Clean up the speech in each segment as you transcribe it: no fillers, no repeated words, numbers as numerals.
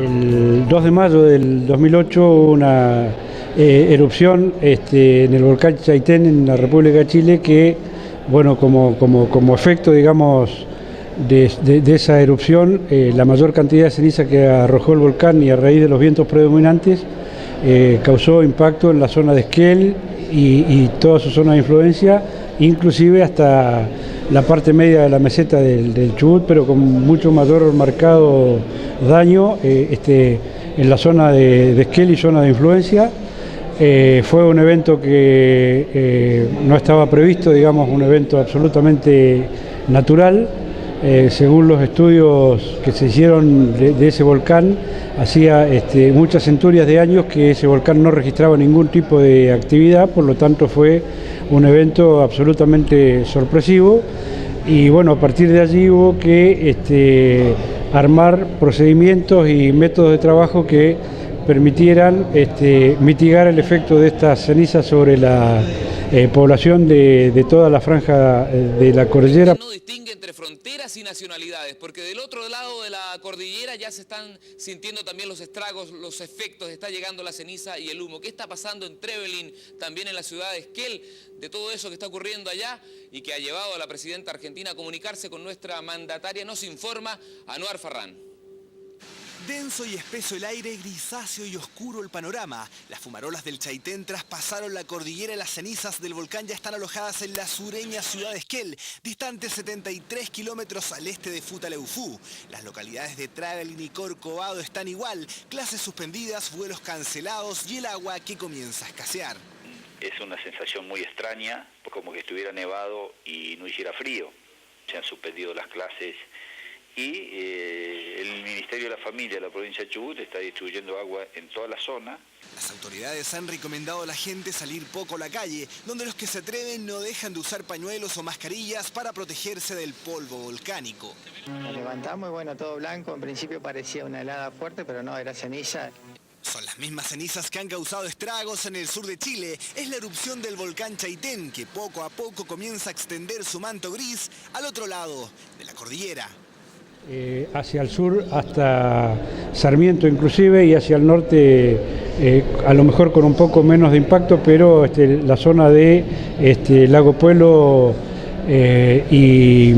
El 2 de mayo del 2008 hubo una erupción en el volcán Chaitén en la República de Chile que, bueno, como efecto, digamos, de esa erupción, la mayor cantidad de ceniza que arrojó el volcán y a raíz de los vientos predominantes causó impacto en la zona de Esquel y toda su zona de influencia, inclusive hasta la parte media de la meseta del Chubut, pero con mucho mayor marcado daño en la zona de Esquel y zona de influencia. Fue un evento que no estaba previsto, digamos, un evento absolutamente natural. Según los estudios que se hicieron de ese volcán, hacía muchas centurias de años que ese volcán no registraba ningún tipo de actividad, por lo tanto fue un evento absolutamente sorpresivo y bueno, a partir de allí hubo que armar procedimientos y métodos de trabajo que permitieran mitigar el efecto de estas cenizas sobre la población de toda la franja de la cordillera. No distingue entre fronteras y nacionalidades, porque del otro lado de la cordillera ya se están sintiendo también los estragos, los efectos, está llegando la ceniza y el humo. ¿Qué está pasando en Trevelin, también en la ciudad de Esquel, de todo eso que está ocurriendo allá y que ha llevado a la presidenta argentina a comunicarse con nuestra mandataria? Nos informa Anuar Farrán. Denso y espeso el aire, grisáceo y oscuro el panorama. Las fumarolas del Chaitén traspasaron la cordillera y las cenizas del volcán ya están alojadas en la sureña ciudad de Esquel, distante 73 kilómetros al este de Futaleufú. Las localidades de Trevelin y Corcovado están igual, clases suspendidas, vuelos cancelados y el agua que comienza a escasear. Es una sensación muy extraña, como que estuviera nevado y no hiciera frío. Se han suspendido las clases y el Ministerio de la Familia de la provincia de Chubut está distribuyendo agua en toda la zona. Las autoridades han recomendado a la gente salir poco a la calle, donde los que se atreven no dejan de usar pañuelos o mascarillas para protegerse del polvo volcánico. Nos levantamos y bueno, todo blanco, en principio parecía una helada fuerte, pero no, era ceniza. Son las mismas cenizas que han causado estragos en el sur de Chile. Es la erupción del volcán Chaitén que poco a poco comienza a extender su manto gris al otro lado de la cordillera. Hacia el sur hasta Sarmiento inclusive y hacia el norte a lo mejor con un poco menos de impacto, pero la zona de Lago Puelo y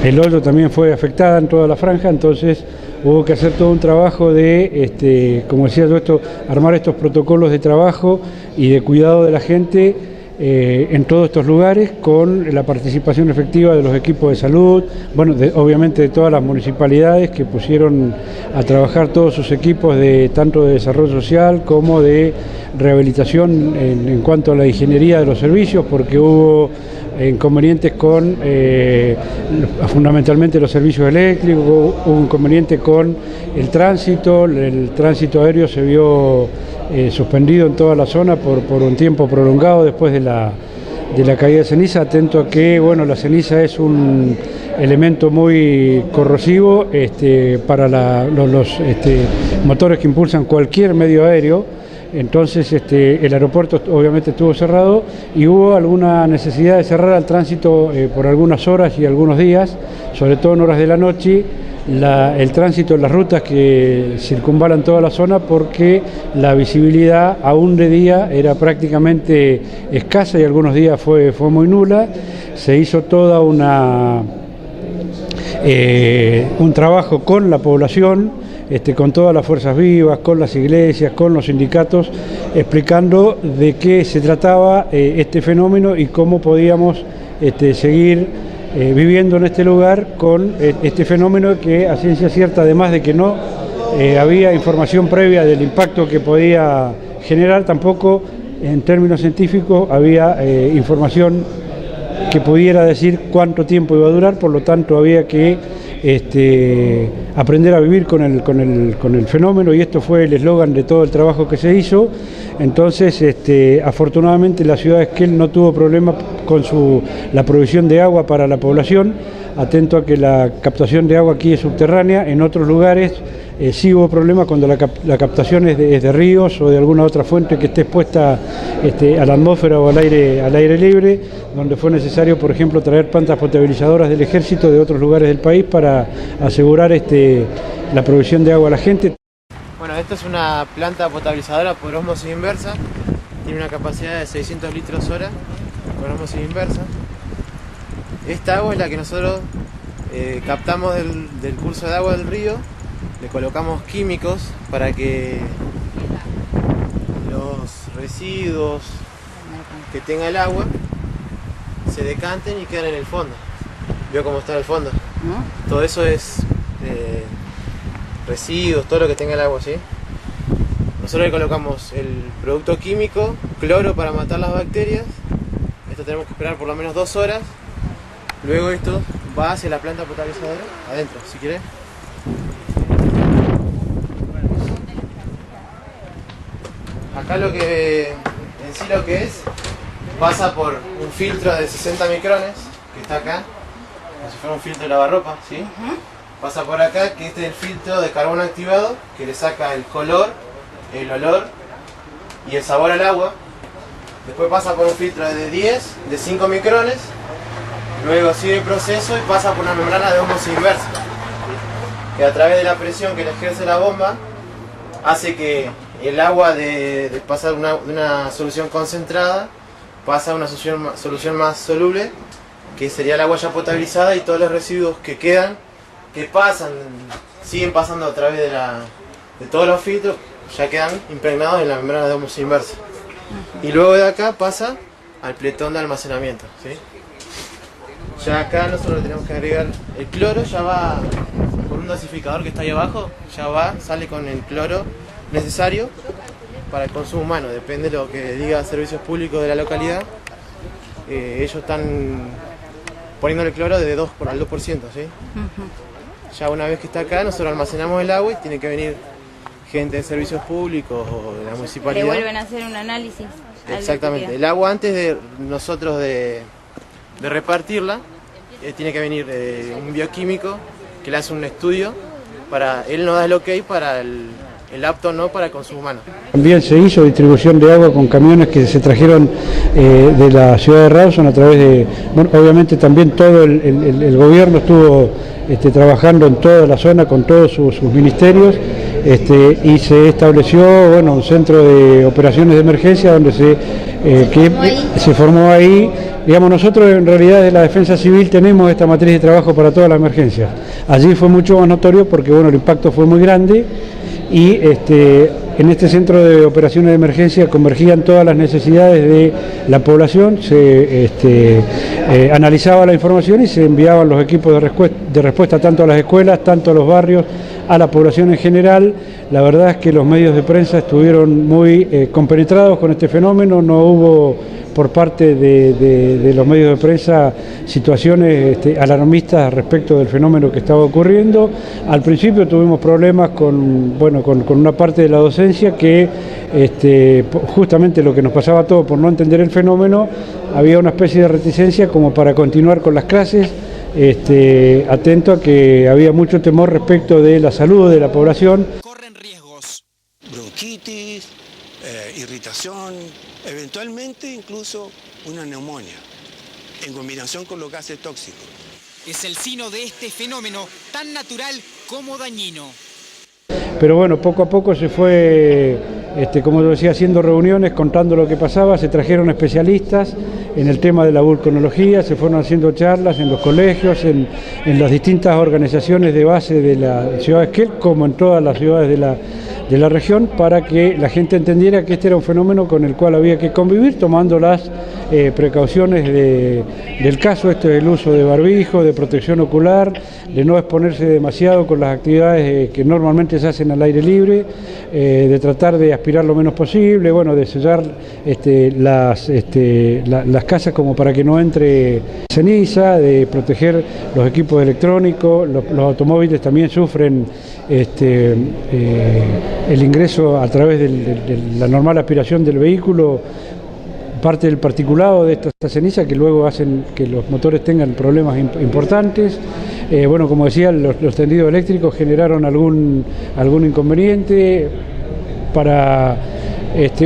El Hoyo también fue afectada en toda la franja, entonces hubo que hacer todo un trabajo de, como decía yo, armar estos protocolos de trabajo y de cuidado de la gente en todos estos lugares, con la participación efectiva de los equipos de salud, bueno, obviamente de todas las municipalidades que pusieron a trabajar todos sus equipos tanto de desarrollo social como de rehabilitación en cuanto a la ingeniería de los servicios, porque hubo inconvenientes con fundamentalmente los servicios eléctricos, hubo inconvenientes con el tránsito aéreo se vio suspendido en toda la zona por un tiempo prolongado después de la caída de ceniza, atento a que, bueno, la ceniza es un elemento muy corrosivo para los motores que impulsan cualquier medio aéreo. Entonces el aeropuerto obviamente estuvo cerrado y hubo alguna necesidad de cerrar al tránsito por algunas horas y algunos días, sobre todo en horas de la noche, el tránsito en las rutas que circunvalan toda la zona, porque la visibilidad aún de día era prácticamente escasa y algunos días fue muy nula. Se hizo toda un trabajo con la población, con todas las fuerzas vivas, con las iglesias, con los sindicatos, explicando de qué se trataba este fenómeno y cómo podíamos seguir viviendo en este lugar con este fenómeno que, a ciencia cierta, además de que no había información previa del impacto que podía generar, tampoco en términos científicos había información que pudiera decir cuánto tiempo iba a durar, por lo tanto había que aprender a vivir con el fenómeno, y esto fue el eslogan de todo el trabajo que se hizo. Entonces, afortunadamente la ciudad de Esquel no tuvo problema con la provisión de agua para la población, atento a que la captación de agua aquí es subterránea. En otros lugares sí hubo problemas cuando la captación es de ríos o de alguna otra fuente que esté expuesta a la atmósfera o al aire libre, donde fue necesario, por ejemplo, traer plantas potabilizadoras del ejército de otros lugares del país para asegurar la provisión de agua a la gente. Bueno, esta es una planta potabilizadora por ósmosis inversa. Tiene una capacidad de 600 litros hora por ósmosis inversa. Esta agua es la que nosotros captamos del curso de agua del río. Le colocamos químicos para que los residuos que tenga el agua se decanten y queden en el fondo. ¿Vio cómo está el fondo? ¿No? Todo eso es residuos, todo lo que tenga el agua, ¿sí? Nosotros le colocamos el producto químico, cloro para matar las bacterias. Esto tenemos que esperar por lo menos 2 horas. Luego esto va hacia la planta potabilizadora, adentro, si quiere. Acá lo que en sí lo que es, pasa por un filtro de 60 micrones, que está acá, como si fuera un filtro de lavarropa, ¿sí? Pasa por acá, que este es el filtro de carbono activado, que le saca el color, el olor y el sabor al agua. Después pasa por un filtro de 10, de 5 micrones, luego sigue el proceso y pasa por una membrana de ósmosis inversa, que a través de la presión que le ejerce la bomba, hace que el agua de pasar de una solución concentrada pasa a una solución más soluble, que sería el agua ya potabilizada, y todos los residuos que quedan, que pasan, siguen pasando a través de todos los filtros, ya quedan impregnados en la membrana de ósmosis inversa. Y luego de acá pasa al pletón de almacenamiento, ¿sí? Ya acá nosotros le tenemos que agregar el cloro, ya va por un dosificador que está ahí abajo, sale con el cloro necesario para el consumo humano, depende de lo que diga Servicios Públicos de la localidad. Ellos están poniéndole cloro de 2 al 2%, ¿sí? Ya una vez que está acá, nosotros almacenamos el agua y tiene que venir gente de Servicios Públicos o de la municipalidad. Le vuelven a hacer un análisis. Exactamente. El agua, antes de nosotros de repartirla, tiene que venir un bioquímico que le hace un estudio para, él nos da el ok para el apto no para el consumo humano. También se hizo distribución de agua con camiones que se trajeron de la ciudad de Rawson a través de, bueno, obviamente también todo el gobierno estuvo trabajando en toda la zona con todos sus ministerios, y se estableció, bueno, un centro de operaciones de emergencia donde se formó ahí. Digamos, nosotros en realidad de la Defensa Civil tenemos esta matriz de trabajo para todas las emergencias. Allí fue mucho más notorio porque, bueno, el impacto fue muy grande. Y en este centro de operaciones de emergencia convergían todas las necesidades de la población, se analizaba la información y se enviaban los equipos de respuesta tanto a las escuelas, tanto a los barrios, a la población en general. La verdad es que los medios de prensa estuvieron muy compenetrados con este fenómeno, no hubo por parte de los medios de prensa situaciones alarmistas respecto del fenómeno que estaba ocurriendo. Al principio tuvimos problemas con una parte de la docencia que justamente lo que nos pasaba a todos por no entender el fenómeno, había una especie de reticencia como para continuar con las clases, atento a que había mucho temor respecto de la salud de la población. Corren riesgos, bronquitis, irritación, eventualmente incluso una neumonía, en combinación con los gases tóxicos. Es el signo de este fenómeno tan natural como dañino. Pero bueno, poco a poco se fue, como decía, haciendo reuniones, contando lo que pasaba, se trajeron especialistas en el tema de la vulcanología, se fueron haciendo charlas en los colegios, en las distintas organizaciones de base de la ciudad de Esquel, como en todas las ciudades de la región, para que la gente entendiera que este era un fenómeno con el cual había que convivir, tomando las precauciones del caso. Esto es el uso de barbijo, de protección ocular, de no exponerse demasiado con las actividades que normalmente se hacen al aire libre, de tratar de aspirar lo menos posible, bueno, de sellar las casas como para que no entre ceniza, de proteger los equipos electrónicos. Los automóviles también sufren el ingreso a través de la normal aspiración del vehículo, parte del particulado de esta ceniza que luego hacen que los motores tengan problemas importantes. Bueno, como decía, los tendidos eléctricos generaron algún inconveniente,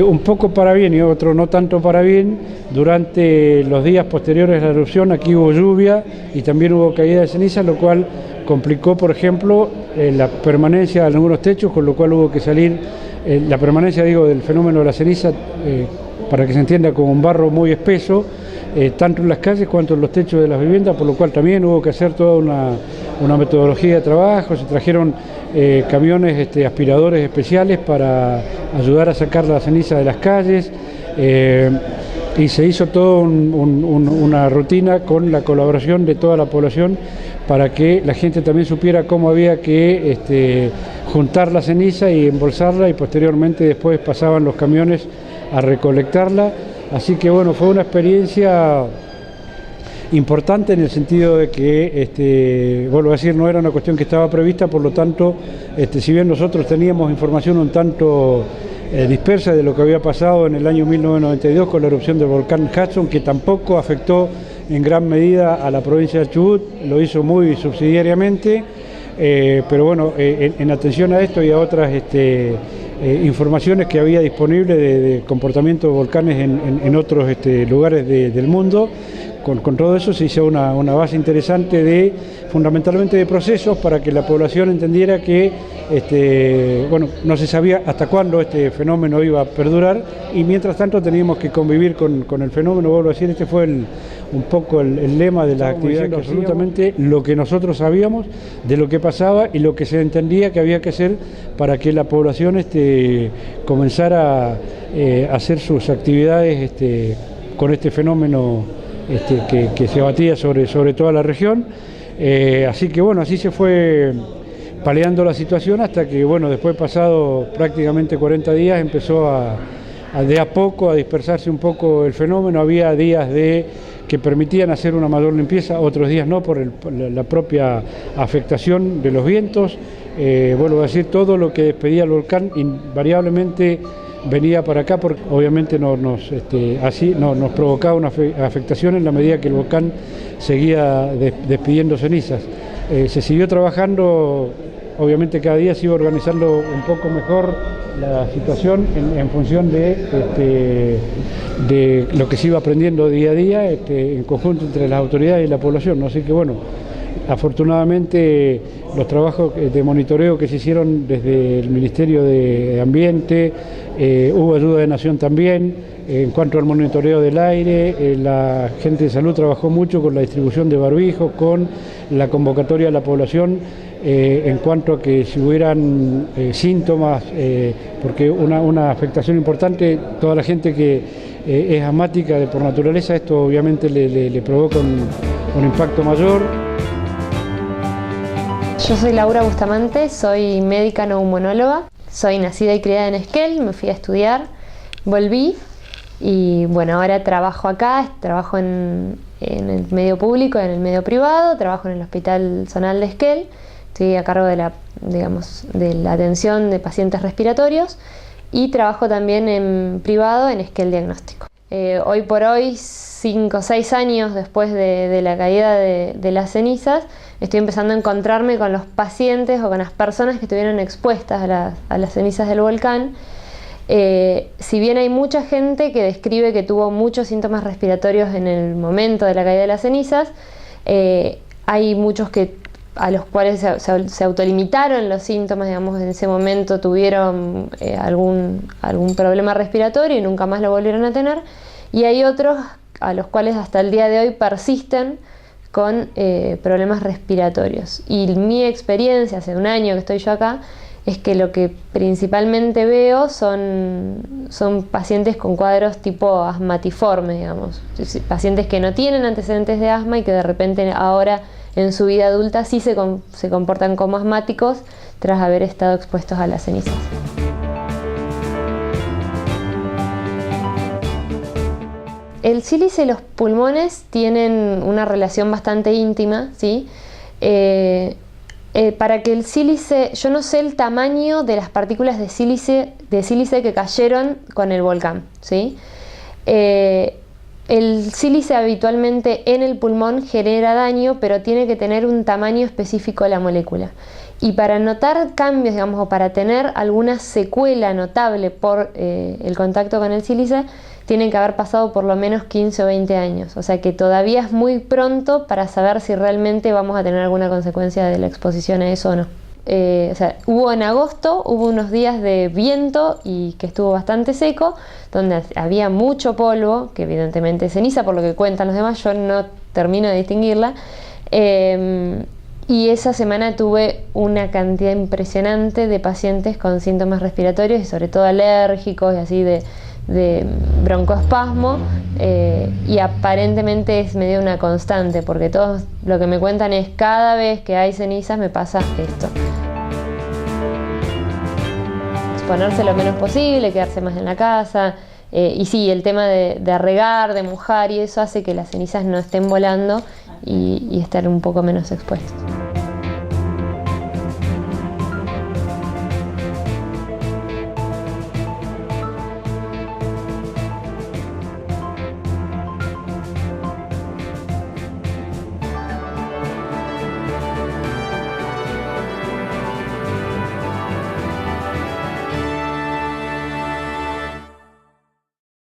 un poco para bien y otro no tanto para bien. Durante los días posteriores a la erupción aquí hubo lluvia y también hubo caída de ceniza, lo cual complicó, por ejemplo, la permanencia de algunos techos, con lo cual hubo que salir, la permanencia, del fenómeno de la ceniza, para que se entienda, como un barro muy espeso, tanto en las calles cuanto en los techos de las viviendas, por lo cual también hubo que hacer toda una metodología de trabajo. Se trajeron camiones aspiradores especiales para ayudar a sacar la ceniza de las calles, y se hizo toda una rutina con la colaboración de toda la población para que la gente también supiera cómo había que juntar la ceniza y embolsarla, y posteriormente después pasaban los camiones a recolectarla. Así que bueno, fue una experiencia importante en el sentido de que, vuelvo a decir, no era una cuestión que estaba prevista, por lo tanto, si bien nosotros teníamos información un tanto dispersa de lo que había pasado en el año 1992 con la erupción del volcán Hudson, que tampoco afectó en gran medida a la provincia de Chubut, lo hizo muy subsidiariamente, pero bueno, en atención a esto y a otras informaciones que había disponibles de comportamiento de volcanes en otros lugares del mundo. Con todo eso se hizo una base interesante fundamentalmente de procesos para que la población entendiera que no se sabía hasta cuándo este fenómeno iba a perdurar, y mientras tanto teníamos que convivir con el fenómeno. Vuelvo a decir, este fue un poco el lema de la actividad, que absolutamente lo que nosotros sabíamos de lo que pasaba y lo que se entendía que había que hacer para que la población comenzara a hacer sus actividades con este fenómeno que se abatía sobre toda la región. Así que bueno, así se fue paliando la situación hasta que, bueno, después, pasado prácticamente 40 días, empezó de a poco a dispersarse un poco el fenómeno. Había días que permitían hacer una mayor limpieza, otros días no, por la propia afectación de los vientos. Vuelvo a decir, todo lo que despedía el volcán invariablemente venía para acá, porque obviamente nos provocaba una afectación en la medida que el volcán seguía despidiendo cenizas. Se siguió trabajando, obviamente cada día se iba organizando un poco mejor la situación en función de lo que se iba aprendiendo día a día, en conjunto entre las autoridades y la población, ¿no? Así que bueno, afortunadamente los trabajos de monitoreo que se hicieron desde el Ministerio de Ambiente, hubo ayuda de Nación también. En cuanto al monitoreo del aire, la gente de salud trabajó mucho con la distribución de barbijos, con la convocatoria a la población en cuanto a que si hubieran síntomas, porque una afectación importante, toda la gente que es asmática por naturaleza, esto obviamente le provoca un impacto mayor. Yo soy Laura Bustamante, soy médica neumonóloga, soy nacida y criada en Esquel, me fui a estudiar, volví y bueno, ahora trabajo acá, trabajo en el medio público, en el medio privado, trabajo en el Hospital Zonal de Esquel, estoy a cargo de la atención de pacientes respiratorios y trabajo también en privado en Esquel Diagnóstico. Hoy por hoy, 5 o 6 años después de la caída de las cenizas, estoy empezando a encontrarme con los pacientes o con las personas que estuvieron expuestas a las cenizas del volcán. Si bien hay mucha gente que describe que tuvo muchos síntomas respiratorios en el momento de la caída de las cenizas, hay muchos a los cuales se autolimitaron los síntomas, digamos, en ese momento tuvieron algún problema respiratorio y nunca más lo volvieron a tener, y hay otros a los cuales hasta el día de hoy persisten con problemas respiratorios. Y mi experiencia, hace un año que estoy yo acá, es que lo que principalmente veo son pacientes con cuadros tipo asmatiforme, digamos, pacientes que no tienen antecedentes de asma y que de repente ahora en su vida adulta sí se comportan como asmáticos tras haber estado expuestos a las cenizas. El sílice y los pulmones tienen una relación bastante íntima, ¿sí? Para que el sílice, yo no sé el tamaño de las partículas de sílice que cayeron con el volcán, ¿sí? El sílice habitualmente en el pulmón genera daño, pero tiene que tener un tamaño específico de la molécula. Y para notar cambios, digamos, o para tener alguna secuela notable por el contacto con el sílice, tienen que haber pasado por lo menos 15 o 20 años. O sea que todavía es muy pronto para saber si realmente vamos a tener alguna consecuencia de la exposición a eso o no. O sea, en agosto hubo unos días de viento y que estuvo bastante seco, donde había mucho polvo, que evidentemente es ceniza, por lo que cuentan los demás, yo no termino de distinguirla. Y esa semana tuve una cantidad impresionante de pacientes con síntomas respiratorios y sobre todo alérgicos y así de broncoespasmo, y aparentemente es medio una constante, porque todos lo que me cuentan es cada vez que hay cenizas me pasa esto. Exponerse lo menos posible, quedarse más en la casa, y sí, el tema de regar, de mojar y eso hace que las cenizas no estén volando y estar un poco menos expuestos.